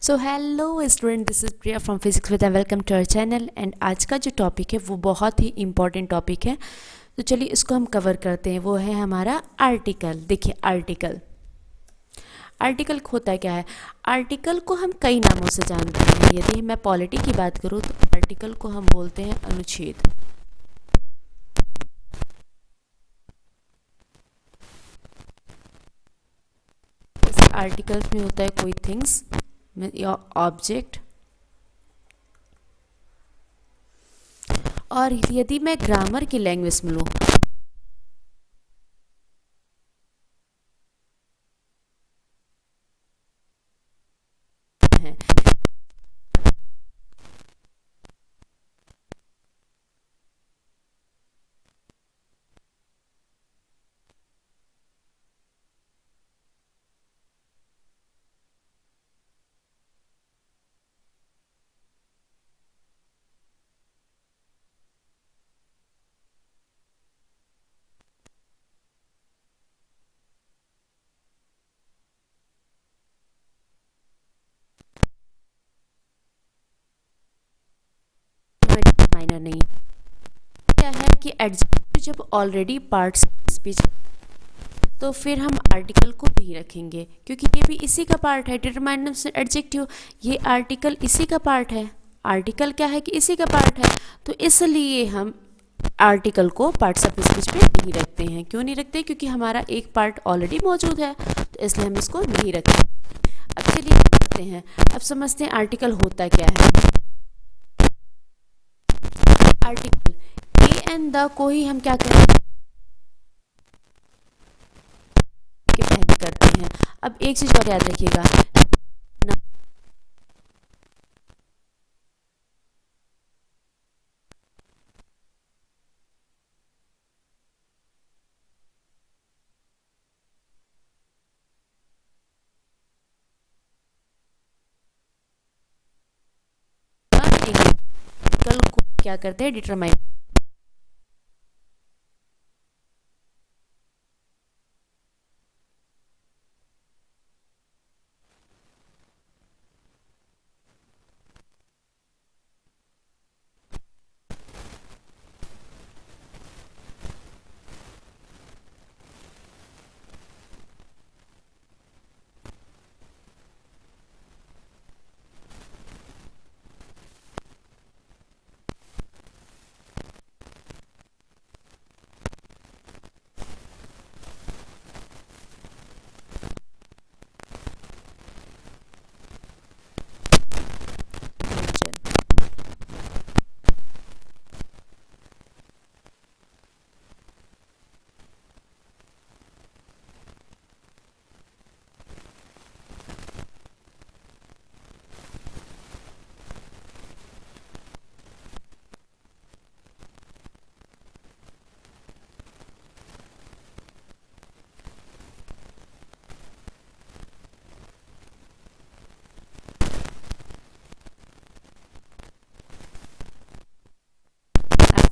So hello student, this is Priya from physics with welcome to our channel. And आज का जो topic है वो बहुत ही इम्पॉर्टेंट टॉपिक है। तो चलिए इसको हम कवर करते हैं। वो है हमारा आर्टिकल। देखिए आर्टिकल आर्टिकल होता क्या है। आर्टिकल को हम कई नामों से जानते हैं। यदि मैं पॉलिटी की बात करूँ तो आर्टिकल को हम बोलते हैं अनुच्छेद। जैसे आर्टिकल्स में होता है कोई थिंग्स या ऑब्जेक्ट। और यदि मैं ग्रामर की लैंग्वेज में लूँ है माइनर नहीं। क्या है कि एडजेक्टिव जब ऑलरेडी पार्ट्स स्पीच तो फिर हम आर्टिकल को नहीं रखेंगे, क्योंकि ये भी इसी का पार्ट है। डिटरमाइनर से एडजेक्टिव, ये आर्टिकल इसी का पार्ट है। आर्टिकल क्या है कि इसी का पार्ट है, तो इसलिए हम आर्टिकल को पार्ट्स ऑफ स्पीच में नहीं रखते हैं। क्यों नहीं रखते? क्योंकि हमारा एक पार्ट ऑलरेडी मौजूद है, तो इसलिए हम इसको नहीं रखते। अब चलिए समझते हैं। अब समझते हैं आर्टिकल होता क्या है। आर्टिकल ए एंड द को ही हम क्या करें के पहले करते हैं। अब एक चीज और याद रखिएगा, आर्टिकल को क्या करते हैं, डिटरमाइन।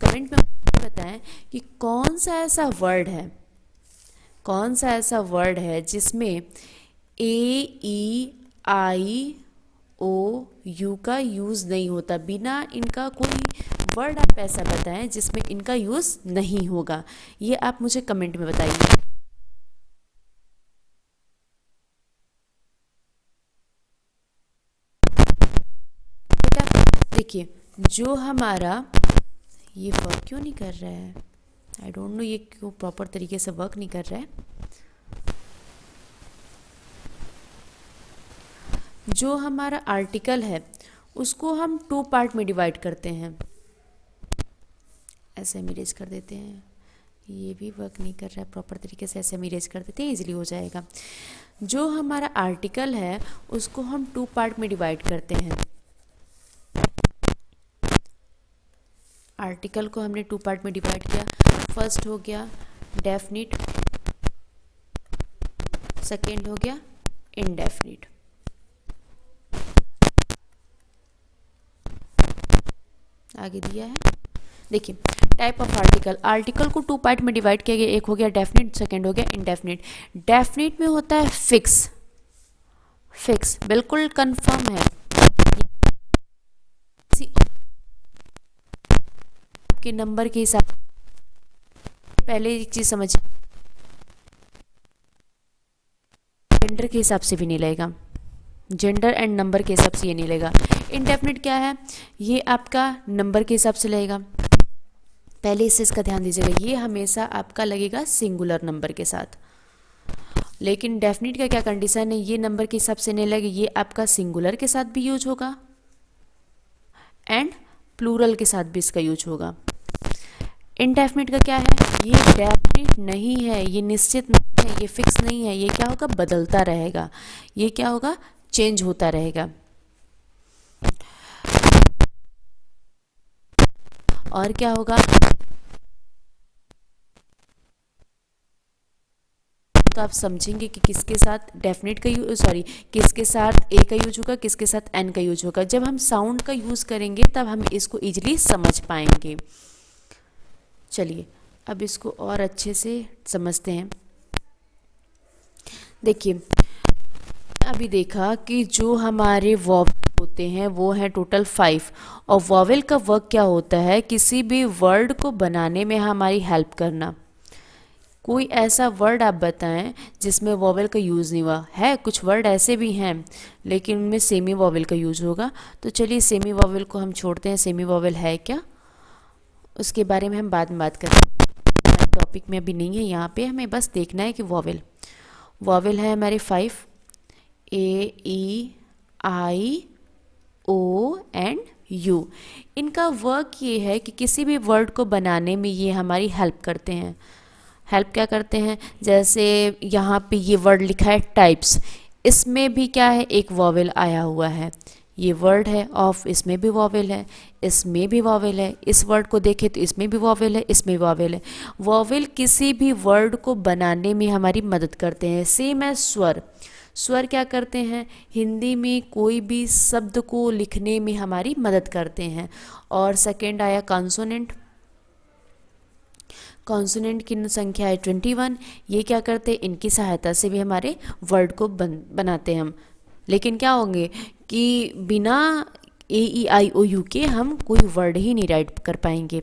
कमेंट में बताएं कि कौन सा ऐसा वर्ड है, कौन सा ऐसा वर्ड है जिसमें ए ई आई ओ यू का यूज़ नहीं होता। बिना इनका कोई वर्ड आप ऐसा बताएं जिसमें इनका यूज़ नहीं होगा। ये आप मुझे कमेंट में बताइए। देखिए जो हमारा ये वर्क क्यों नहीं कर रहा है, आई डोंट नो ये क्यों प्रॉपर तरीके से वर्क नहीं कर रहा है। जो हमारा आर्टिकल है उसको हम टू पार्ट में डिवाइड करते हैं। ऐसे हम इरेज कर देते हैं। ये भी वर्क नहीं कर रहा है प्रॉपर तरीके से, ऐसे हम इरेज कर देते हैं, इजीली हो जाएगा। जो हमारा आर्टिकल है उसको हम टू पार्ट में डिवाइड करते हैं। आर्टिकल को हमने टू पार्ट में डिवाइड किया। फर्स्ट हो गया डेफिनिट, सेकेंड हो गया इनडेफिनिट। आगे दिया है, देखिए टाइप ऑफ आर्टिकल। आर्टिकल को टू पार्ट में डिवाइड किया गया। एक हो गया डेफिनिट, सेकेंड हो गया इनडेफिनिट। डेफिनिट में होता है फिक्स फिक्स, बिल्कुल कंफर्म है। किसी के नंबर के हिसाब, पहले एक चीज़ समझ, जेंडर के हिसाब से भी नहीं लगेगा, जेंडर एंड नंबर के हिसाब से ये नहीं लगेगा। इंडेफिनिट क्या है, ये आपका नंबर के हिसाब से लगेगा, पहले इस चीज़ का ध्यान दीजिएगा, ये हमेशा आपका लगेगा सिंगुलर नंबर के साथ। लेकिन डेफिनिट का क्या कंडीशन है, ये नंबर के हिसाब से नहीं लगे, ये आपका सिंगुलर के साथ भी यूज होगा एंड प्लूरल के साथ भी इसका यूज होगा। इनडेफिनिट का क्या है, ये डेफिनिट नहीं है, ये निश्चित नहीं है, ये फिक्स नहीं है, ये क्या होगा, बदलता रहेगा, ये क्या होगा, चेंज होता रहेगा। और क्या होगा, तो आप समझेंगे कि किसके साथ डेफिनेट का यूज, सॉरी, किसके साथ ए का यूज होगा, किसके साथ एन का यूज होगा। जब हम साउंड का यूज़ करेंगे तब हम इसको इजीली समझ पाएंगे। चलिए अब इसको और अच्छे से समझते हैं। देखिए, अभी देखा कि जो हमारे वॉवेल होते हैं वो है टोटल 5, और वॉवेल का वर्क क्या होता है, किसी भी वर्ड को बनाने में हमारी हेल्प करना। कोई ऐसा वर्ड आप बताएं जिसमें वॉवेल का यूज़ नहीं हुआ है, कुछ वर्ड ऐसे भी हैं लेकिन उनमें सेमी वॉवेल का यूज़ होगा। तो चलिए सेमी वॉवेल को हम छोड़ते हैं, सेमी वॉवेल है क्या उसके बारे में हम बाद में बात करते हैं, टॉपिक में अभी नहीं है, यहाँ पे हमें बस देखना है कि वॉवेल, वॉवेल है हमारे 5, ए ई आई ओ एंड यू। इनका वर्क ये है कि किसी भी वर्ड को बनाने में ये हमारी हेल्प करते हैं। हेल्प क्या करते हैं, जैसे यहाँ पे ये वर्ड लिखा है टाइप्स, इसमें भी क्या है, एक वॉवेल आया हुआ है, ये वर्ड है ऑफ, इसमें भी वॉवेल है, इसमें भी वॉवेल है, इस वर्ड को देखें तो इसमें भी वॉवेल है, इसमें भी वॉवेल है। वॉवेल किसी भी वर्ड को बनाने में हमारी मदद करते हैं। सेम है स्वर, स्वर क्या करते हैं, हिंदी में कोई भी शब्द को लिखने में हमारी मदद करते हैं। और सेकंड आया कॉन्सोनेंट, कॉन्सोनेंट की संख्या है 21, ये क्या करते हैं, इनकी सहायता से भी हमारे वर्ड को बनाते हैं हम। लेकिन क्या होंगे कि बिना ए ई आई ओ यू के हम कोई वर्ड ही नहीं राइट कर पाएंगे,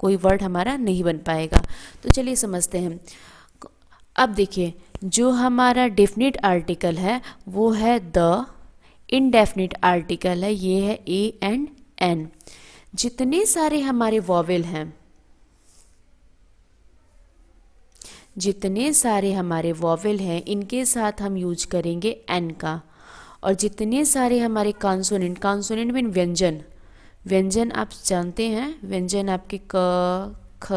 कोई वर्ड हमारा नहीं बन पाएगा। तो चलिए समझते हैं। अब देखिए, जो हमारा डेफिनेट आर्टिकल है वो है द, इनडेफिनेट आर्टिकल है ये है ए एंड एन। जितने सारे हमारे वॉवेल हैं, जितने सारे हमारे वॉवेल हैं इनके साथ हम यूज करेंगे एन का। और जितने सारे हमारे कॉन्सोनेंट, कॉन्सोनेंट मीन व्यंजन, व्यंजन आप जानते हैं, व्यंजन आपके क, ख,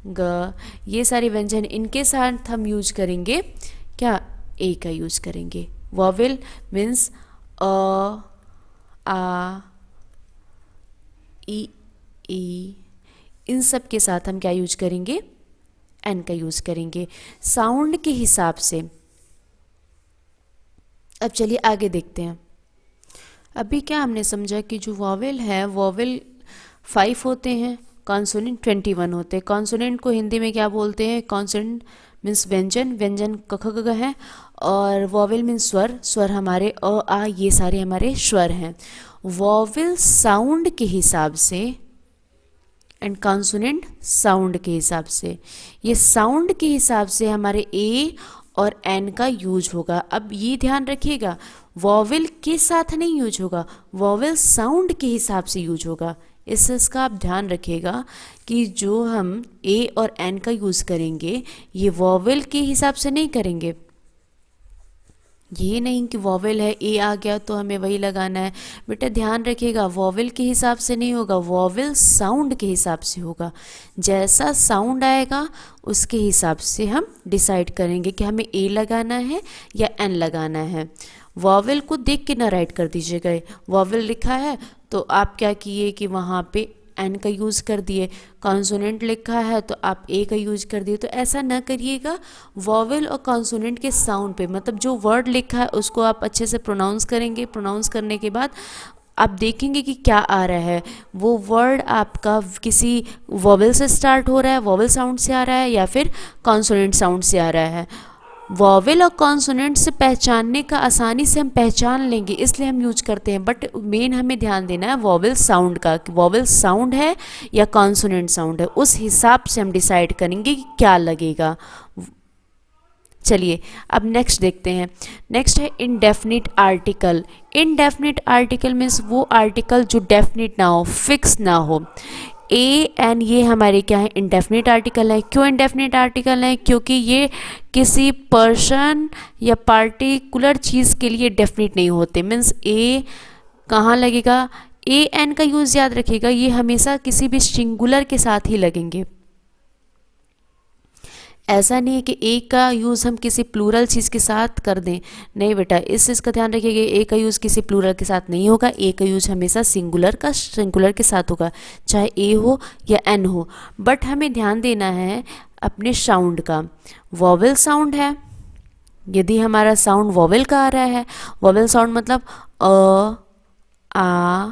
ग, ये सारे व्यंजन, इनके साथ हम यूज करेंगे क्या, ए का यूज करेंगे। वॉवेल मीन्स अ, आ, ई, इन सब के साथ हम क्या यूज करेंगे, एन का यूज करेंगे साउंड के हिसाब से। अब चलिए आगे देखते हैं। अभी क्या हमने समझा कि जो वॉवेल है, वॉवेल 5 होते हैं, कॉन्सोनेंट 21 होते हैं। कॉन्सोनेंट को हिंदी में क्या बोलते हैं, कॉन्सोनेंट मीन्स व्यंजन, व्यंजन क ख ग है, और वॉवेल मीन्स स्वर, स्वर हमारे अ आ, ये सारे हमारे स्वर हैं। वॉवेल साउंड के हिसाब से एंड कॉन्सोनेंट साउंड के हिसाब से, ये साउंड के हिसाब से हमारे ए और एन का यूज होगा। अब ये ध्यान रखिएगा, वॉवेल के साथ नहीं यूज होगा, वॉवेल साउंड के हिसाब से यूज होगा। इस चीज़ का आप ध्यान रखिएगा कि जो हम ए और एन का यूज़ करेंगे ये वॉवेल के हिसाब से नहीं करेंगे। ये नहीं कि वॉवेल है, ए आ गया तो हमें वही लगाना है। बेटा ध्यान रखिएगा, वॉवेल के हिसाब से नहीं होगा, वॉवेल साउंड के हिसाब से होगा। जैसा साउंड आएगा उसके हिसाब से हम डिसाइड करेंगे कि हमें ए लगाना है या एन लगाना है। वॉवेल को देख के ना राइट कर दीजिएगा, वॉवेल लिखा है तो आप क्या किए कि वहाँ पे एन का यूज़ कर दिए, कॉन्सोनेंट लिखा है तो आप ए का यूज कर दिए। तो ऐसा ना करिएगा, वॉवेल और कॉन्सोनेंट के साउंड पे, मतलब जो वर्ड लिखा है उसको आप अच्छे से प्रोनाउंस करेंगे। प्रोनाउंस करने के बाद आप देखेंगे कि क्या आ रहा है, वो वर्ड आपका किसी वॉवेल से स्टार्ट हो रहा है, वॉवेल साउंड से आ रहा है, या फिर कॉन्सोनेंट साउंड से आ रहा है। वॉवेल और कॉन्सोनेंट से पहचानने का आसानी से हम पहचान लेंगे, इसलिए हम यूज करते हैं, बट मेन हमें ध्यान देना है वॉवेल साउंड का, वॉवेल साउंड है या कॉन्सोनेंट साउंड है, उस हिसाब से हम डिसाइड करेंगे कि क्या लगेगा। चलिए अब नेक्स्ट देखते हैं। नेक्स्ट है indefinite article. Indefinite article means वो आर्टिकल जो डेफिनिट ना हो, फिक्स ना हो। ए एन ये हमारे क्या है, इंडेफिनिट आर्टिकल है। क्यों इंडेफिनिट आर्टिकल है? क्योंकि ये किसी पर्सन या पार्टिकुलर चीज़ के लिए डेफिनिट नहीं होते। मीन्स ए कहाँ लगेगा, ए एन का यूज़ याद रखिएगा, ये हमेशा किसी भी सिंगुलर के साथ ही लगेंगे। ऐसा नहीं है कि ए का यूज़ हम किसी प्लूरल चीज़ के साथ कर दें, नहीं बेटा, इस चीज़ का ध्यान रखिएगा, ए का यूज़ किसी प्लूरल के साथ नहीं होगा, ए का यूज़ हमेशा सिंगुलर के साथ होगा, चाहे ए हो या एन हो। बट हमें ध्यान देना है अपने साउंड का। वॉवेल साउंड है, यदि हमारा साउंड वॉवेल का आ रहा है, वॉवेल साउंड मतलब आ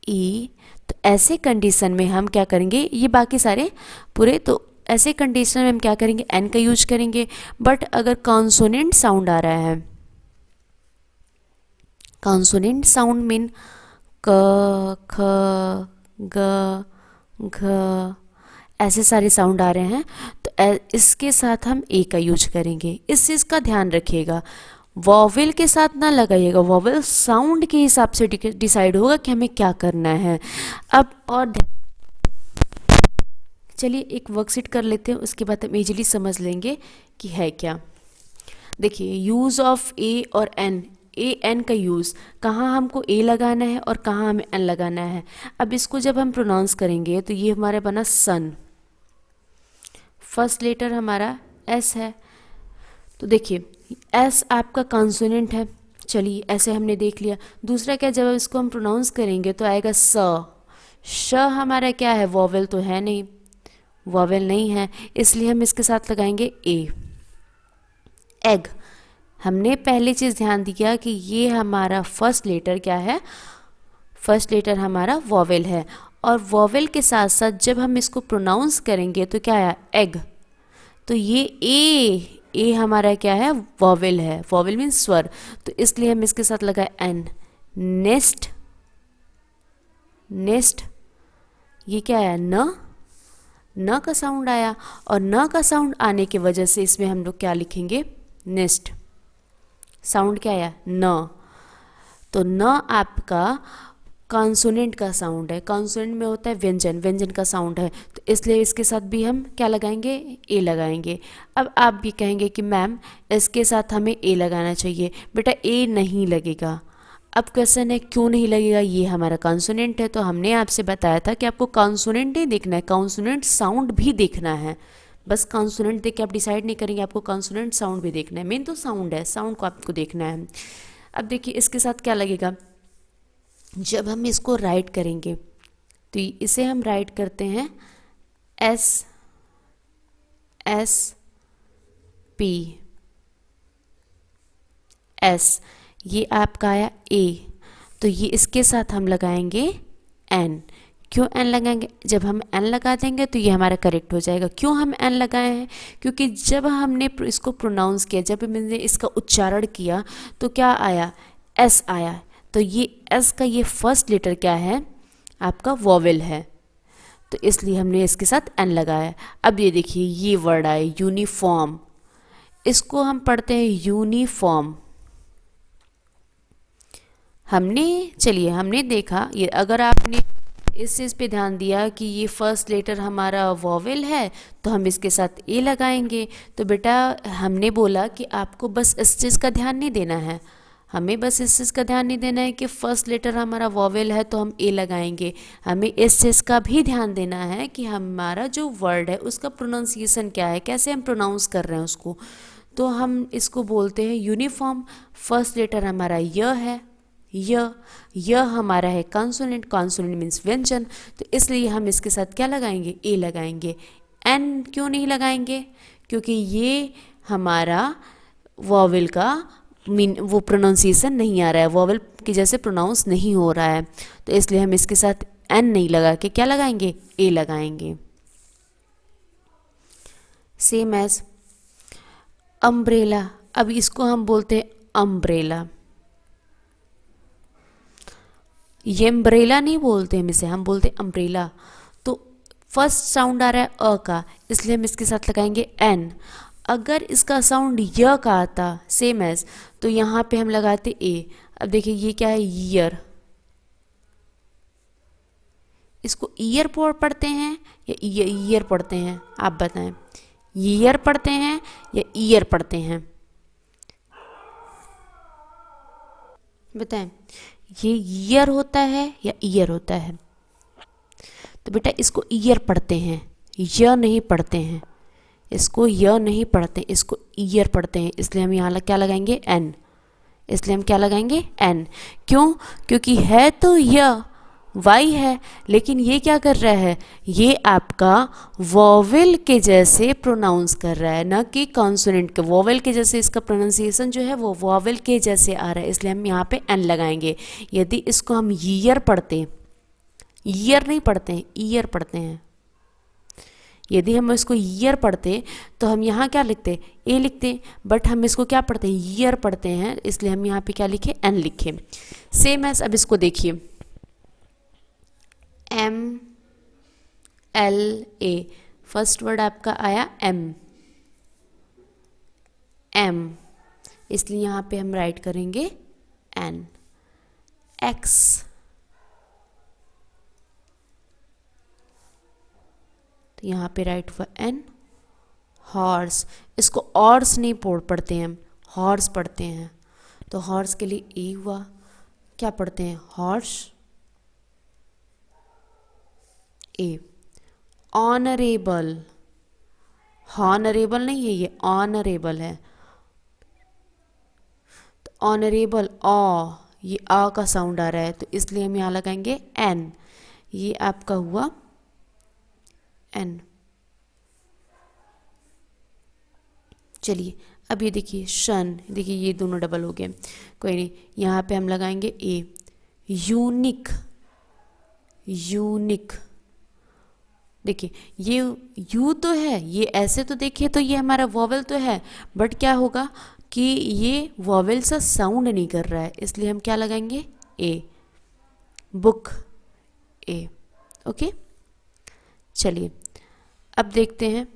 ई, तो ऐसे कंडीशन में हम क्या करेंगे, ये बाकी सारे पूरे, तो ऐसे कंडीशन में हम क्या करेंगे, एन का यूज करेंगे। बट अगर कॉन्सोनेंट साउंड आ रहा है, कॉन्सोनेंट साउंड मीन क, ख, ग, घ, ऐसे सारे साउंड आ रहे हैं, तो इसके साथ हम ए का यूज करेंगे। इस चीज़ का ध्यान रखिएगा, वॉवेल के साथ ना लगाइएगा, वॉवेल साउंड के हिसाब से डिसाइड होगा कि हमें क्या करना है। अब और चलिए एक वर्कशीट कर लेते हैं, उसके बाद हम इजीली समझ लेंगे कि है क्या। देखिए यूज़ ऑफ ए और एन, ए एन का यूज़, कहाँ हमको ए लगाना है और कहाँ हमें एन लगाना है। अब इसको जब हम प्रोनाउंस करेंगे तो ये हमारा बना सन, फर्स्ट लेटर हमारा एस है, तो देखिए एस आपका कॉन्सोनेंट है, चलिए ऐसे हमने देख लिया। दूसरा क्या, जब इसको हम प्रोनाउंस करेंगे तो आएगा स, श हमारा क्या है, वॉवेल तो है नहीं, वॉवेल नहीं है, इसलिए हम इसके साथ लगाएंगे ए। एग, हमने पहली चीज़ ध्यान दिया कि ये हमारा फर्स्ट लेटर क्या है, फर्स्ट लेटर हमारा वॉवेल है, और वॉवेल के साथ साथ जब हम इसको प्रोनाउंस करेंगे तो क्या आया, एग, तो ये ए हमारा क्या है, वॉवेल है, वॉवेल मीन्स स्वर, तो इसलिए हम इसके साथ लगाए एन। नेस्ट, नेस्ट ये क्या आया, न का साउंड आया, और न का साउंड आने की वजह से इसमें हम लोग क्या लिखेंगे, नेस्ट, साउंड क्या आया, न, तो न आपका कॉन्सोनेंट का साउंड है, कॉन्सोनेंट में होता है व्यंजन, व्यंजन का साउंड है, तो इसलिए इसके साथ भी हम क्या लगाएंगे, ए लगाएंगे। अब आप भी कहेंगे कि मैम इसके साथ हमें ए लगाना चाहिए, बेटा ए नहीं लगेगा। अब क्वेश्चन है क्यों नहीं लगेगा, ये हमारा कॉन्सोनेंट है, तो हमने आपसे बताया था कि आपको कॉन्सोनेंट नहीं देखना है, कॉन्सोनेंट साउंड भी देखना है। बस कॉन्सोनेंट देख के आप डिसाइड नहीं करेंगे, आपको कॉन्सोनेंट साउंड भी देखना है, मेन तो साउंड है, साउंड को आपको देखना है। अब देखिए इसके साथ क्या लगेगा, जब हम इसको राइट करेंगे तो इसे हम राइट करते हैं एस एस पी एस, ये आपका आया ए, तो ये इसके साथ हम लगाएंगे एन। क्यों एन लगाएंगे, जब हम एन लगा देंगे तो ये हमारा करेक्ट हो जाएगा। क्यों हम एन लगाए हैं, क्योंकि जब हमने इसको प्रोनाउंस किया, जब मैंने इसका उच्चारण किया तो क्या आया, एस आया, तो ये एस का ये फर्स्ट लेटर क्या है, आपका वॉवेल है, तो इसलिए हमने इसके साथ एन लगाया। अब ये देखिए ये वर्ड आए यूनिफॉर्म, इसको हम पढ़ते हैं यूनिफॉर्म। हमने देखा ये, अगर आपने इस चीज़ पे ध्यान दिया कि ये फर्स्ट लेटर हमारा वॉवेल है तो हम इसके साथ ए लगाएंगे, तो बेटा हमने बोला कि आपको बस इस चीज़ का ध्यान नहीं देना है, हमें बस इस चीज़ का ध्यान नहीं देना है कि फर्स्ट लेटर हमारा वॉवेल है तो हम ए लगाएंगे, हमें इस चीज़ का भी ध्यान देना है कि हमारा जो वर्ड है उसका प्रोनाउंसिएशन क्या है, कैसे हम प्रोनाउंस कर रहे हैं उसको। तो हम इसको बोलते हैं यूनिफॉर्म। फर्स्ट लेटर हमारा य है, य हमारा है कॉन्सोनेंट, कॉन्सोनेंट मीन्स व्यंजन, तो इसलिए हम इसके साथ क्या लगाएंगे, ए लगाएंगे। एन क्यों नहीं लगाएंगे, क्योंकि ये हमारा वॉवेल का वो प्रोनाउंसिएशन नहीं आ रहा है, वॉवेल की जैसे प्रोनाउंस नहीं हो रहा है, तो इसलिए हम इसके साथ एन नहीं लगा के क्या लगाएंगे, ए लगाएंगे। सेम एज अम्ब्रेला, अब इसको हम बोलते हैं अम्ब्रेला। ये अम्ब्रेला नहीं बोलते हम इसे, हम बोलते अम्ब्रेला। तो फर्स्ट साउंड आ रहा है अ का, इसलिए हम इसके साथ लगाएंगे एन। अगर इसका साउंड य का आता सेम एज, तो यहाँ पे हम लगाते ए। अब देखिए ये क्या है, ईयर। इसको ईयर पढ़ते हैं या ईयर पढ़ते हैं, आप बताएं। ईयर पढ़ते हैं या ईयर पढ़ते हैं, बताएं। ये ईयर होता है या ईयर होता है? तो बेटा इसको ईयर पढ़ते हैं, य नहीं पढ़ते हैं। इसको य नहीं पढ़ते, इसको ईयर पढ़ते हैं, इसलिए हम यहाँ क्या लगाएंगे, एन। इसलिए हम क्या लगाएंगे, एन। क्यों? क्योंकि है तो य वाई है, लेकिन ये क्या कर रहा है, ये आपका वॉवेल के जैसे प्रोनाउंस कर रहा है, ना कि कॉन्सोनेंट के। वॉवेल के जैसे इसका प्रोनाउंसिएशन जो है वो वॉवेल के जैसे आ रहा है, इसलिए हम यहाँ पे एन लगाएंगे। यदि इसको हम ईयर पढ़ते, ईयर नहीं पढ़ते हैं, ईयर पढ़ते हैं। यदि हम इसको ईयर पढ़ते तो हम यहाँ क्या लिखते, ए लिखते, बट हम इसको क्या पढ़ते हैं, ईयर पढ़ते हैं, इसलिए हम यहाँ पे क्या लिखे, एन लिखे। सेम एज अब इसको देखिए, M L A, first word आपका आया एम, एम, इसलिए यहाँ पे हम राइट करेंगे एन। एक्स, तो यहाँ पे राइट हुआ एन। हॉर्स, इसको ऑर्स नहीं पढ़ते हैं हम, हॉर्स पढ़ते हैं, तो हॉर्स के लिए ए हुआ। क्या पढ़ते हैं, हॉर्स, ए। ऑनरेबल, हॉनरेबल नहीं है, ये ऑनरेबल है। तो ऑनरेबल, ऑ, ये आ का साउंड आ रहा है, तो इसलिए हम यहाँ लगाएंगे एन। ये आपका हुआ एन। चलिए अब ये देखिए शन, देखिए ये दोनों डबल हो गए, कोई नहीं, यहाँ पे हम लगाएंगे ए। यूनिक, यूनिक, देखिए ये यू तो है, ये ऐसे तो देखिए तो ये हमारा वॉवेल तो है, बट क्या होगा कि ये वॉवेल सा साउंड नहीं कर रहा है, इसलिए हम क्या लगाएंगे, ए। बुक, ए। ओके, चलिए अब देखते हैं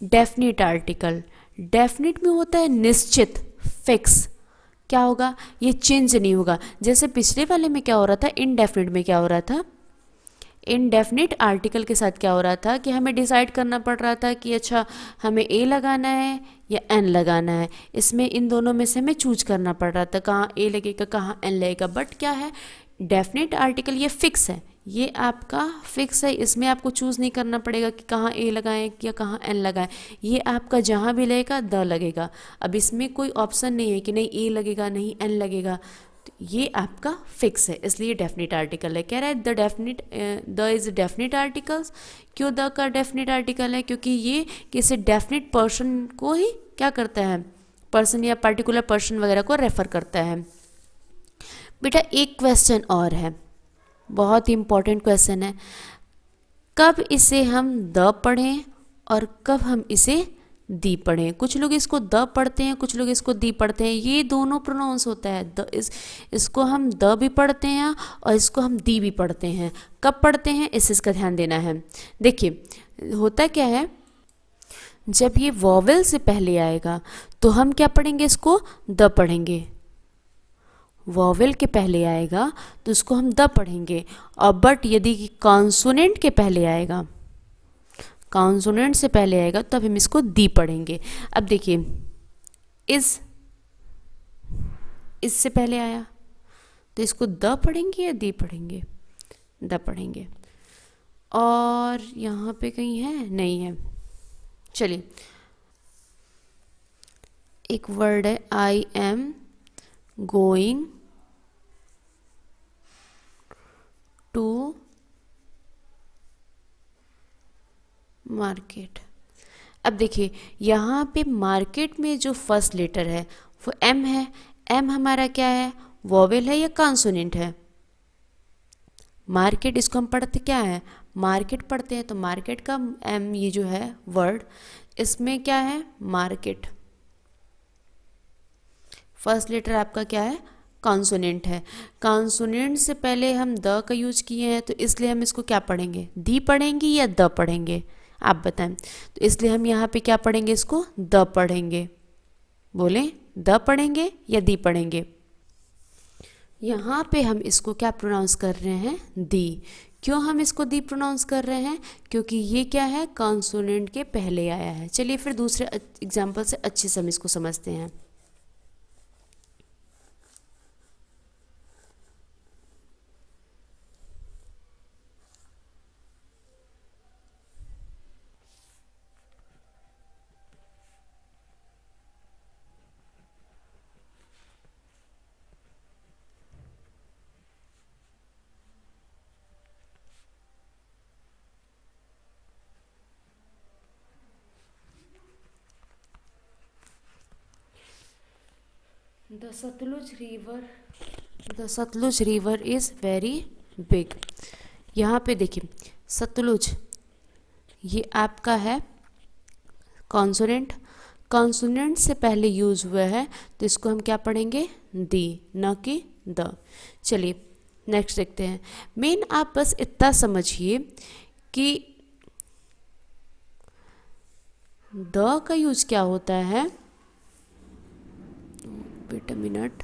डेफिनिट आर्टिकल। डेफिनिट में होता है निश्चित, फिक्स। क्या होगा, ये चेंज नहीं होगा। जैसे पिछले वाले में क्या हो रहा था, इनडेफिनिट में क्या हो रहा था, इनडेफिनिट आर्टिकल के साथ क्या हो रहा था कि हमें डिसाइड करना पड़ रहा था कि अच्छा हमें ए लगाना है या एन लगाना है। इसमें इन दोनों में से हमें चूज करना पड़ रहा था, कहाँ ए लगेगा कहाँ एन लगेगा। बट क्या है, डेफिनेट आर्टिकल ये फिक्स है, ये आपका फिक्स है, इसमें आपको चूज़ नहीं करना पड़ेगा कि कहाँ ए लगाएं या कहाँ एन लगाएं। ये आपका जहाँ भी लगेगा द लगेगा। अब इसमें कोई ऑप्शन नहीं है कि नहीं ए लगेगा नहीं एन लगेगा, तो ये आपका फिक्स है, इसलिए डेफिनेट आर्टिकल है। कह रहा है the definite, the is definite articles. क्यों द का डेफिनेट आर्टिकल है, क्योंकि ये किसी डेफिनेट पर्सन को ही क्या करता है, पर्सन या पर्टिकुलर पर्सन वगैरह को रेफर करता है। बेटा एक क्वेश्चन और है, बहुत ही इंपॉर्टेंट क्वेश्चन है, कब इसे हम द पढ़ें और कब हम इसे दी पढ़ें। कुछ लोग इसको द पढ़ते हैं, कुछ लोग इसको दी पढ़ते हैं, ये दोनों प्रोनाउंस होता है। द इसको हम द भी पढ़ते हैं और इसको हम दी भी पढ़ते हैं। कब पढ़ते हैं इसका ध्यान देना है। देखिए होता क्या है, जब ये वॉवेल से पहले आएगा तो हम क्या पढ़ेंगे, इसको द पढ़ेंगे। वॉवेल के पहले आएगा तो इसको हम द पढ़ेंगे। और बट यदि कॉन्सोनेंट के पहले आएगा, कॉन्सोनेंट से पहले आएगा तब हम इसको दी पढ़ेंगे। अब देखिए इससे पहले आया तो इसको द पढ़ेंगे या दी पढ़ेंगे, द पढ़ेंगे। और यहाँ पे कहीं है, नहीं है। चलिए एक वर्ड है, I am going to market. अब देखिए यहाँ पे मार्केट में जो फर्स्ट लेटर है वो एम है। एम हमारा क्या है, वॉवेल है या कॉन्सोनेंट है। मार्केट इसको हम पढ़ते क्या है, मार्केट पढ़ते हैं, तो मार्केट का एम ये जो है वर्ड इसमें क्या है, मार्केट। फर्स्ट लेटर आपका क्या है, कॉन्सोनेंट है। कॉन्सोनेंट से पहले हम द का यूज किए हैं, तो इसलिए हम इसको क्या पढ़ेंगे, दी पढ़ेंगे या द पढ़ेंगे, आप बताएं। तो इसलिए हम यहाँ पे क्या पढ़ेंगे, इसको द पढ़ेंगे। बोलें, द पढ़ेंगे या दी पढ़ेंगे। यहाँ पे हम इसको क्या प्रोनाउंस कर रहे हैं, दी। क्यों हम इसको दी प्रोनाउंस कर रहे हैं, क्योंकि ये क्या है, कॉन्सोनेंट के पहले आया है। चलिए फिर दूसरे एग्जाम्पल से अच्छे से हम इसको समझते हैं। The Sutlej river is very big. यहाँ पे देखिए, सतलुज ये आपका है कॉन्सोनेंट। कॉन्सोनेंट से पहले यूज़ हुआ है, तो इसको हम क्या पढ़ेंगे, दी, न कि द। चलिए नेक्स्ट देखते हैं। मेन आप बस इतना समझिए कि द का यूज क्या होता है। वेट अ मिनट,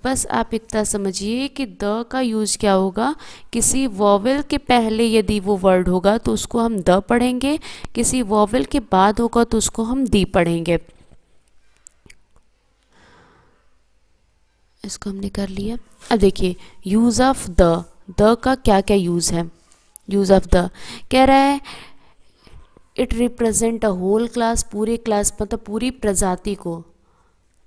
बस आप इतना समझिए कि द का यूज क्या होगा, किसी वॉवेल के पहले यदि वो वर्ड होगा तो उसको हम द पढ़ेंगे, किसी वॉवेल के बाद होगा तो उसको हम दी पढ़ेंगे। इसको हमने कर लिया। अब देखिए यूज ऑफ द का क्या क्या यूज है। यूज ऑफ द कह रहा है it represent a whole class, पूरे क्लास मतलब पूरी प्रजाति को,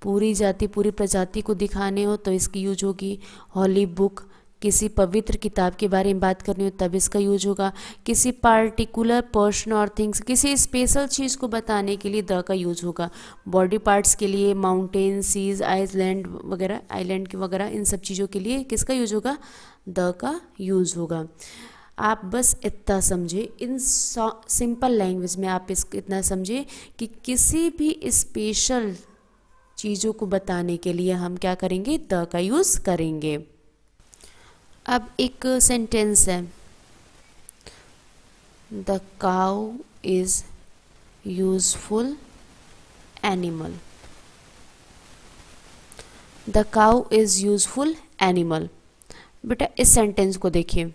पूरी जाति पूरी प्रजाति को दिखाने हो तो इसकी यूज होगी। हॉली बुक, किसी पवित्र किताब के बारे में बात करनी हो तब इसका यूज होगा। किसी पार्टिकुलर पर्सन और थिंग्स, किसी स्पेशल चीज़ को बताने के लिए द का यूज होगा। बॉडी पार्ट्स के लिए, माउंटेन, सीज, आइलैंड वगैरह, आइलैंड के वगैरह, इन सब चीज़ों के लिए किसका यूज होगा, द का यूज होगा। आप बस इतना समझे, इन सिंपल लैंग्वेज में आप इतना समझे कि किसी भी स्पेशल चीज़ों को बताने के लिए हम क्या करेंगे, द का यूज़ करेंगे। अब एक सेंटेंस है, the cow is useful animal. The cow is useful animal. बेटा इस सेंटेंस को देखिए,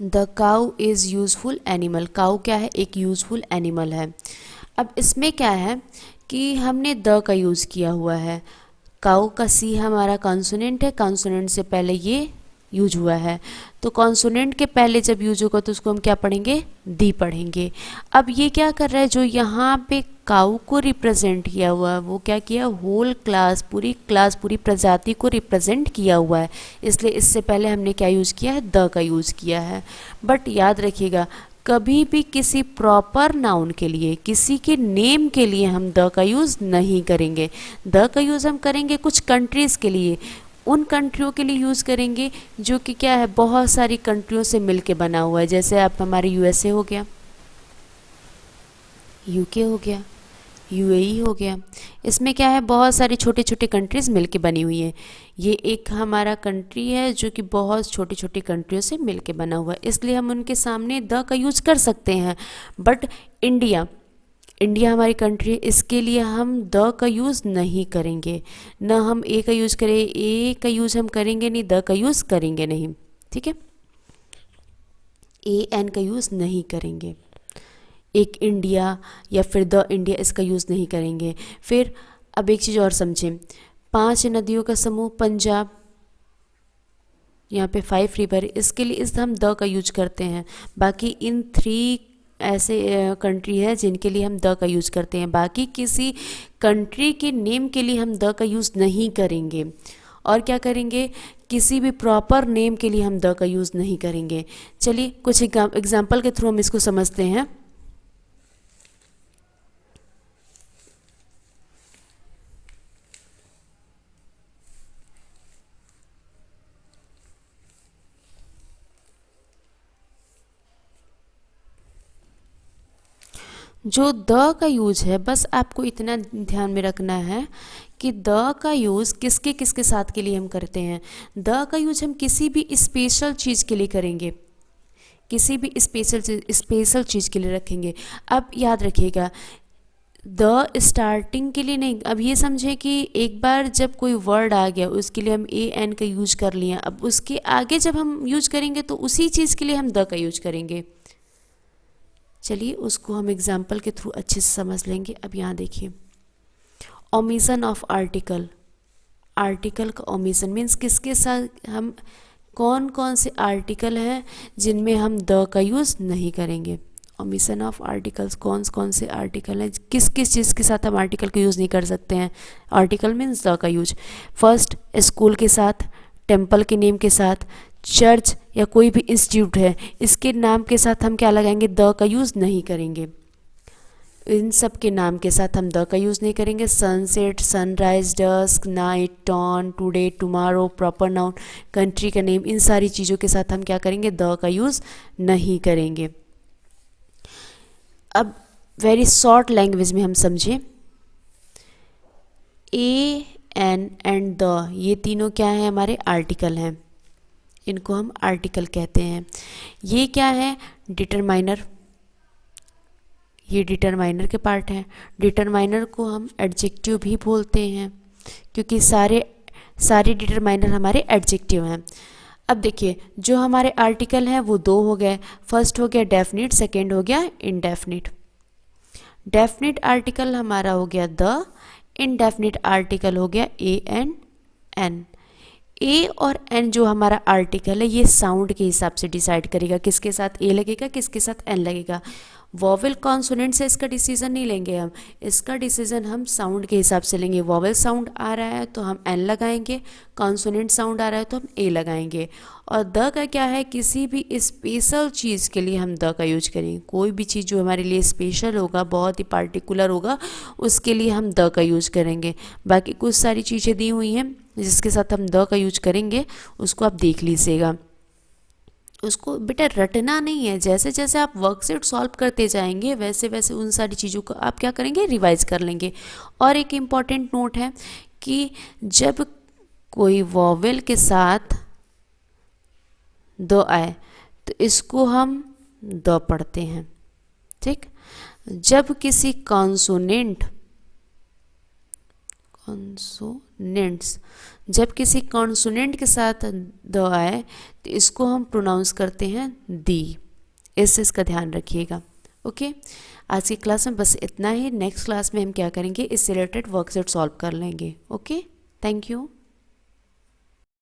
the cow is useful animal. Cow क्या है, एक यूजफुल एनिमल है। अब इसमें क्या है कि हमने द का यूज़ किया हुआ है। काउ का सी हमारा कॉन्सोनेंट है, कॉन्सोनेंट से पहले ये यूज हुआ है, तो कॉन्सोनेंट के पहले जब यूज होगा तो उसको हम क्या पढ़ेंगे, दी पढ़ेंगे। अब ये क्या कर रहा है, जो यहाँ पे काउ को रिप्रेजेंट किया हुआ है वो क्या किया, होल क्लास, पूरी प्रजाति को रिप्रेजेंट किया हुआ है, इसलिए इससे पहले हमने क्या यूज़ किया है, द का यूज़ किया है। बट याद रखिएगा, कभी भी किसी प्रॉपर नाउन के लिए, किसी के नेम के लिए हम द का यूज़ नहीं करेंगे। द का यूज़ हम करेंगे कुछ कंट्रीज़ के लिए, उन कंट्रियों के लिए यूज़ करेंगे जो कि क्या है, बहुत सारी कंट्रियों से मिलके बना हुआ है। जैसे आप हमारे यूएसए हो गया, यूके हो गया, यूएई हो गया, इसमें क्या है, बहुत सारी छोटे छोटे कंट्रीज़ मिलके बनी हुई हैं। ये एक हमारा कंट्री है जो कि बहुत छोटी छोटी कंट्रियों से मिलके बना हुआ है, इसलिए हम उनके सामने द का यूज़ कर सकते हैं। बट इंडिया, इंडिया हमारी कंट्री, इसके लिए हम द का यूज़ नहीं करेंगे। न हम ए का यूज़ करें, ए का यूज़ हम करेंगे नहीं, द का यूज़ करेंगे नहीं, ठीक है। ए एन का यूज़ नहीं करेंगे, एक इंडिया या फिर द इंडिया, इसका यूज़ नहीं करेंगे। फिर अब एक चीज़ और समझें, 5 नदियों का समूह पंजाब, यहाँ पे 5 रिवर, इसके लिए इस हम द का यूज करते हैं। बाकी इन 3 ऐसे कंट्री है जिनके लिए हम द का यूज़ करते हैं, बाकी किसी कंट्री के नेम के लिए हम द का यूज़ नहीं करेंगे। और क्या करेंगे, किसी भी प्रॉपर नेम के लिए हम द का यूज़ नहीं करेंगे। चलिए कुछ एग्जाम्पल के थ्रू हम इसको समझते हैं। जो द का यूज है, बस आपको इतना ध्यान में रखना है कि द का यूज़ किसके किसके साथ के लिए हम करते हैं। द का यूज हम किसी भी स्पेशल चीज़ के लिए करेंगे, किसी भी स्पेशल चीज़ के लिए रखेंगे। अब याद रखिएगा, द स्टार्टिंग के लिए नहीं। अब ये समझें कि एक बार जब कोई वर्ड आ गया उसके लिए हम ए एन का यूज कर लिया, अब उसके आगे जब हम यूज करेंगे तो उसी चीज़ के लिए हम द का यूज करेंगे। चलिए उसको हम एग्जाम्पल के थ्रू अच्छे से समझ लेंगे। अब यहाँ देखिए, ओमिशन ऑफ आर्टिकल, आर्टिकल का ओमिशन मीन्स किसके साथ हम, कौन कौन से आर्टिकल हैं जिनमें हम द का यूज़ नहीं करेंगे। ओमिशन ऑफ आर्टिकल्स, कौन कौन से आर्टिकल हैं, किस किस चीज़ के साथ हम आर्टिकल का यूज़ नहीं कर सकते हैं। आर्टिकल मीन्स द का यूज। फर्स्ट, स्कूल के साथ, टेम्पल के नेम के साथ, चर्च या कोई भी इंस्टीट्यूट है इसके नाम के साथ हम क्या लगाएंगे, द का यूज़ नहीं करेंगे। इन सब के नाम के साथ हम द का यूज़ नहीं करेंगे। Sunset, sunrise, dusk, night, dawn, today, tomorrow, proper noun, country का नेम, इन सारी चीज़ों के साथ हम क्या करेंगे, द का यूज़ नहीं करेंगे। अब वेरी शॉर्ट लैंग्वेज में हम समझें, ए एन एंड द, ये तीनों क्या है, हमारे आर्टिकल हैं, इनको हम आर्टिकल कहते हैं। ये क्या है, डिटरमाइनर, ये डिटरमाइनर के पार्ट हैं। डिटरमाइनर को हम एडजेक्टिव भी बोलते हैं क्योंकि सारे डिटरमाइनर हमारे एडजेक्टिव हैं। अब देखिए, जो हमारे आर्टिकल हैं वो दो हो गए। फर्स्ट हो गया डेफिनिट, सेकेंड हो गया इनडेफिनिट। डेफिनिट आर्टिकल हमारा हो गया द, इनडेफिनिट आर्टिकल हो गया ए एंड एन। ए और एन जो हमारा आर्टिकल है ये साउंड के हिसाब से डिसाइड करेगा किसके साथ ए लगेगा, किसके साथ एन लगेगा। वॉवेल कॉन्सोनेंट से इसका डिसीजन नहीं लेंगे हम, इसका डिसीजन हम साउंड के हिसाब से लेंगे। वॉवेल साउंड आ रहा है तो हम एन लगाएंगे, कॉन्सोनेंट साउंड आ रहा है तो हम ए लगाएंगे। और द का क्या है, किसी भी स्पेशल चीज़ के लिए हम द का यूज करेंगे। कोई भी चीज़ जो हमारे लिए स्पेशल होगा, बहुत ही पार्टिकुलर होगा, उसके लिए हम द का यूज करेंगे। बाकी कुछ सारी चीज़ें दी हुई हैं जिसके साथ हम द का यूज करेंगे, उसको आप देख लीजिएगा। उसको बेटा रटना नहीं है, जैसे जैसे आप वर्कशीट सॉल्व करते जाएंगे वैसे वैसे उन सारी चीज़ों को आप क्या करेंगे, रिवाइज कर लेंगे। और एक इम्पॉर्टेंट नोट है कि जब कोई वॉवेल के साथ द आए तो इसको हम द पढ़ते हैं, ठीक। जब किसी जब किसी कॉन्सोनेंट के साथ द आए तो इसको हम प्रोनाउंस करते हैं दी। इसका ध्यान रखिएगा। ओके, आज की क्लास में बस इतना ही। नेक्स्ट क्लास में हम क्या करेंगे, इससे रिलेटेड वर्कशीट सॉल्व कर लेंगे। Okay, thank you.